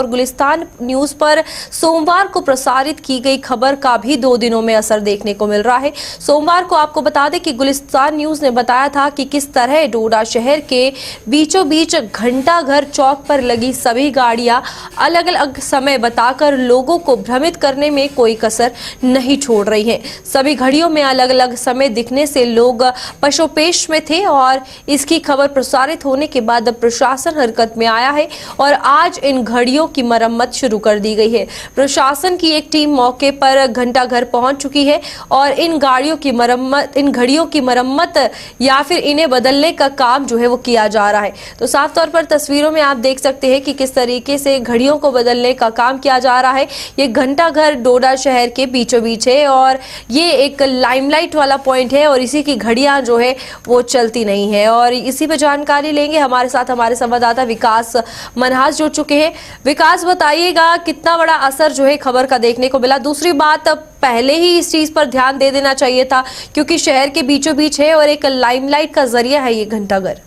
और गुलिस्तान न्यूज पर सोमवार को प्रसारित की गई खबर का भी 2 दिनों में असर देखने को मिल रहा है। सोमवार को आपको बता दें कि गुलिस्तान न्यूज ने बताया था कि किस तरह डोडा शहर के बीचों बीच घंटाघर चौक पर लगी सभी गाड़ियां अलग अलग समय बताकर लोगों को भ्रमित करने में कोई कसर नहीं छोड़ रही है। सभी घड़ियों में अलग अलग समय दिखने से लोग पशोपेश में थे और इसकी खबर प्रसारित होने के बाद अब प्रशासन हरकत में आया है और आज इन घड़ियों की मरम्मत शुरू कर दी गई है। प्रशासन की एक टीम मौके पर घंटाघर पहुंच चुकी है और इन घड़ियों की मरम्मत या फिर इन्हें बदलने का काम जो है वो किया जा रहा है। तो साफ तौर पर तस्वीरों में आप देख सकते हैं कि किस तरीके से घड़ियों को बदलने का काम किया जा रहा है। ये घंटाघर डोडा शहर के बीचों बीच है और ये एक लाइमलाइट वाला पॉइंट है और इसी की घड़ियां जो है वो चलती नहीं है। और इसी पर जानकारी लेंगे, हमारे साथ हमारे संवाददाता विकास मनहास जुड़ चुके हैं। विकास, बताइएगा कितना बड़ा असर जो है खबर का देखने को मिला। दूसरी बात, पहले ही इस चीज पर ध्यान दे देना चाहिए था क्योंकि शहर के बीचों बीच है और एक लाइमलाइट का जरिया है ये घंटाघर।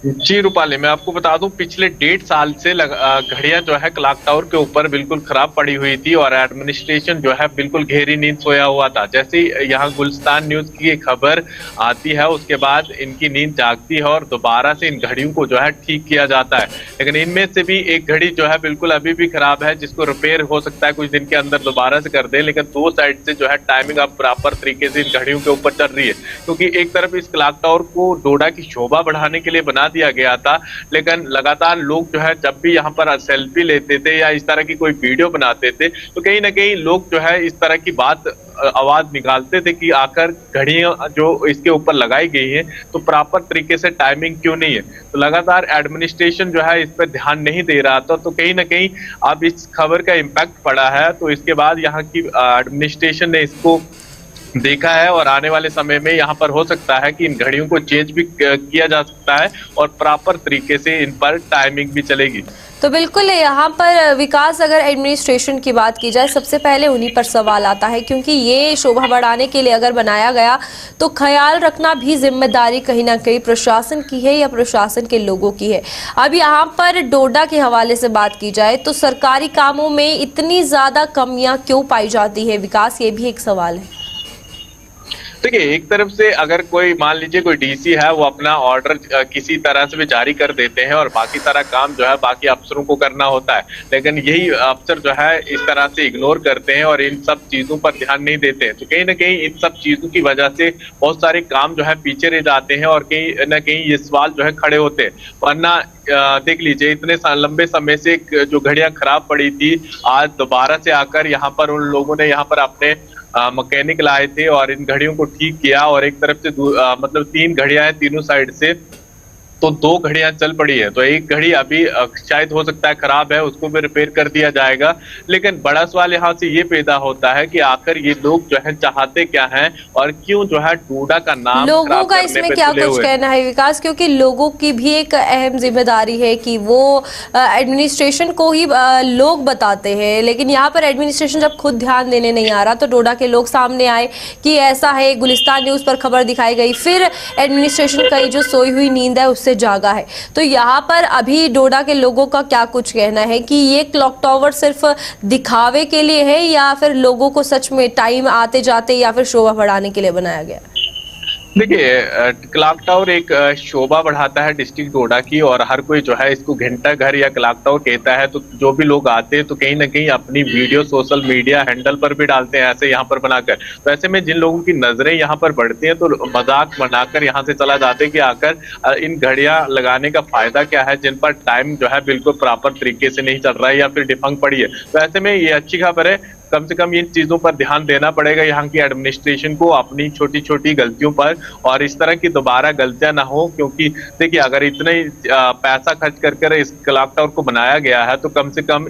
जी रूपाली, मैं आपको बता दूं पिछले 1.5 साल से घड़ियां जो है क्लॉक टावर के ऊपर बिल्कुल खराब पड़ी हुई थी और एडमिनिस्ट्रेशन जो है बिल्कुल गहरी नींद सोया हुआ था। जैसे यहाँ गुलिस्तान न्यूज की खबर आती है उसके बाद इनकी नींद जागती है और दोबारा से इन घड़ियों को जो है ठीक किया जाता है। लेकिन इनमें से भी एक घड़ी जो है बिल्कुल अभी भी खराब है जिसको रिपेयर हो सकता है कुछ दिन के अंदर दोबारा से कर दे। लेकिन 2 साइड से जो है टाइमिंग अब प्रॉपर तरीके से इन घड़ियों के ऊपर चल रही है क्योंकि एक तरफ इस क्लॉक टावर को डोडा की शोभा बढ़ाने के लिए बना दिया गया था, लेकिन लगातार लोग जो है जब भी यहाँ पर सेल्फी लेते थे या इस तरह की कोई वीडियो बनाते थे तो कहीं ना कहीं लोग जो है इस तरह की आवाज निकालते थे कि आकर घड़ियां जो इसके ऊपर लगाई गई हैं तो प्रॉपर तरीके से टाइमिंग क्यों नहीं है। तो लगातार एडमिनिस्ट्रेशन जो है इस पर ध्यान नहीं दे रहा था। तो कहीं ना कहीं अब इस खबर का इम्पैक्ट पड़ा है तो इसके बाद यहाँ की एडमिनिस्ट्रेशन ने इसको देखा है और आने वाले समय में यहाँ पर हो सकता है कि इन घड़ियों को चेंज भी किया जा सकता है और प्रॉपर तरीके से इन पर टाइमिंग भी चलेगी। तो बिल्कुल यहाँ पर विकास, अगर एडमिनिस्ट्रेशन की बात की जाए सबसे पहले उन्हीं पर सवाल आता है क्योंकि ये शोभा बढ़ाने के लिए अगर बनाया गया तो ख्याल रखना भी जिम्मेदारी कहीं ना कहीं प्रशासन की है या प्रशासन के लोगों की है। अब यहाँ पर डोडा के हवाले से बात की जाए तो सरकारी कामों में इतनी ज्यादा कमियां क्यों पाई जाती है विकास, ये भी एक सवाल है। देखिए, एक तरफ से अगर कोई मान लीजिए कोई डीसी है वो अपना ऑर्डर किसी तरह से भी जारी कर देते हैं और बाकी सारा काम जो है बाकी अफसरों को करना होता है, लेकिन यही अफसर जो है इस तरह से इग्नोर करते हैं और इन सब चीजों पर ध्यान नहीं देते हैं। तो कहीं ना कहीं इन सब चीजों की वजह से बहुत सारे काम जो है पीछे रह जाते हैं और कहीं ना कहीं ये सवाल जो है खड़े होते हैं। वरना देख लीजिए इतने लंबे समय से जो घड़ियां खराब पड़ी थी आज दोबारा से आकर यहाँ पर उन लोगों ने यहाँ पर अपने मैकेनिक लाए थे और इन घड़ियों को ठीक किया और एक तरफ से मतलब 3 घड़ियां हैं तीनों साइड से, तो 2 घड़ियां चल पड़ी है। तो एक घड़ी अभी शायद हो सकता है खराब है, उसको भी रिपेयर कर दिया जाएगा। लेकिन बड़ा सवाल यहाँ से ये पैदा होता है कि आखिर ये लोग जो है चाहते क्या हैं और क्यों जो है डोडा का नाम लोगों का इसमें क्या कुछ कहना है विकास, क्योंकि लोगों की भी एक अहम जिम्मेदारी है कि वो एडमिनिस्ट्रेशन को ही लोग बताते हैं, लेकिन यहाँ पर एडमिनिस्ट्रेशन जब खुद ध्यान देने नहीं आ रहा तो डोडा के लोग सामने आए कि ऐसा है, गुलिस्तान न्यूज पर खबर दिखाई गई, फिर एडमिनिस्ट्रेशन का जो सोई हुई नींद है उससे जागा है। तो यहाँ पर अभी डोडा के लोगों का क्या कुछ कहना है कि ये क्लॉक टावर सिर्फ दिखावे के लिए है या फिर लोगों को सच में टाइम आते जाते या फिर शोभा बढ़ाने के लिए बनाया गया? देखिए, क्लॉक टावर एक शोभा बढ़ाता है डिस्ट्रिक्ट डोडा की और हर कोई जो है इसको घंटा घर या क्लॉक टावर कहता है। तो जो भी लोग आते हैं तो कहीं ना कहीं अपनी वीडियो सोशल मीडिया हैंडल पर भी डालते हैं ऐसे यहाँ पर बनाकर। तो ऐसे में जिन लोगों की नजरें यहाँ पर बढ़ती हैं तो मजाक बनाकर यहाँ से चला जाते हैं कि आकर इन घड़ियां लगाने का फायदा क्या है जिन पर टाइम जो है बिल्कुल प्रॉपर तरीके से नहीं चल रहा है या फिर डिफंक पड़ी है। तो ऐसे में ये अच्छी खबर है, कम से कम इन चीजों पर ध्यान देना पड़ेगा यहाँ की एडमिनिस्ट्रेशन को अपनी छोटी छोटी गलतियों पर और इस तरह की दोबारा गलतियां ना हो। क्योंकि देखिए, अगर इतने पैसा खर्च कर इस क्लॉक टावर को बनाया गया है तो कम से कम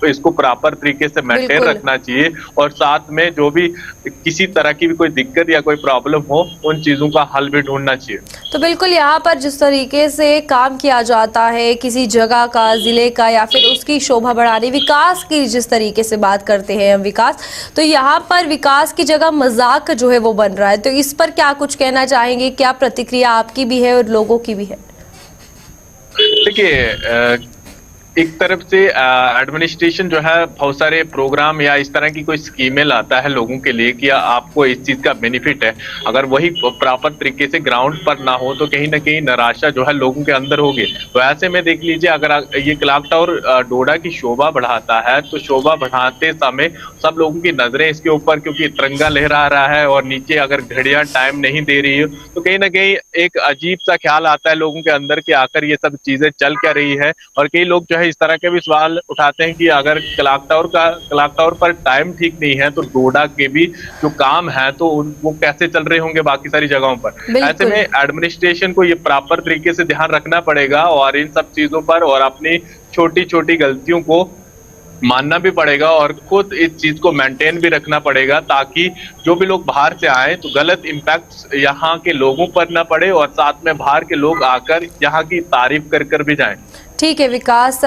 इसको प्रॉपर तरीके से मेंटेन रखना चाहिए और साथ में जो भी किसी तरह की भी कोई दिक्कत या कोई प्रॉब्लम हो उन चीजों का हल भी ढूंढना चाहिए। तो बिल्कुल यहाँ पर जिस तरीके से काम किया जाता है किसी जगह का, जिले का या फिर उसकी शोभा बढ़ाने, विकास की जिस तरीके से बात करते हैं हम विकास, तो यहाँ पर विकास की जगह मजाक जो है वो बन रहा है। तो इस पर क्या कुछ कहना चाहेंगे, क्या प्रतिक्रिया आपकी भी है और लोगों की भी है? देखिए, एक तरफ से एडमिनिस्ट्रेशन जो है बहुत सारे प्रोग्राम या इस तरह की कोई स्कीमें लाता है लोगों के लिए कि आपको इस चीज का बेनिफिट है। अगर वही प्रॉपर तरीके से ग्राउंड पर ना हो तो कहीं ना कहीं निराशा जो है लोगों के अंदर होगी। तो ऐसे में देख लीजिए, अगर ये क्लॉक टावर डोडा की शोभा बढ़ाता है तो शोभा बढ़ाते समय सब लोगों की नजरें इसके ऊपर, क्योंकि तिरंगा लहरा रहा है और नीचे अगर घड़ियां टाइम नहीं दे रही है तो कहीं ना कहीं एक अजीब सा ख्याल आता है लोगों के अंदर कि आकर ये सब चीजें चल क्या रही है। और कई लोग जो है इस तरह के भी सवाल उठाते हैं कि अगर क्लॉक टावर पर टाइम ठीक नहीं है तो डोडा के भी जो काम है तो वो कैसे चल रहे होंगे बाकी सारी जगहों पर। ऐसे में एडमिनिस्ट्रेशन को ये प्रॉपर तरीके से ध्यान रखना पड़ेगा और इन सब चीजों पर और अपनी छोटी छोटी गलतियों को मानना भी पड़ेगा और खुद इस चीज को मेंटेन भी रखना पड़ेगा, ताकि जो भी लोग बाहर से आए तो गलत इम्पैक्ट यहाँ के लोगों पर ना पड़े और साथ में बाहर के लोग आकर यहाँ की तारीफ कर भी जाएं। ठीक है विकास।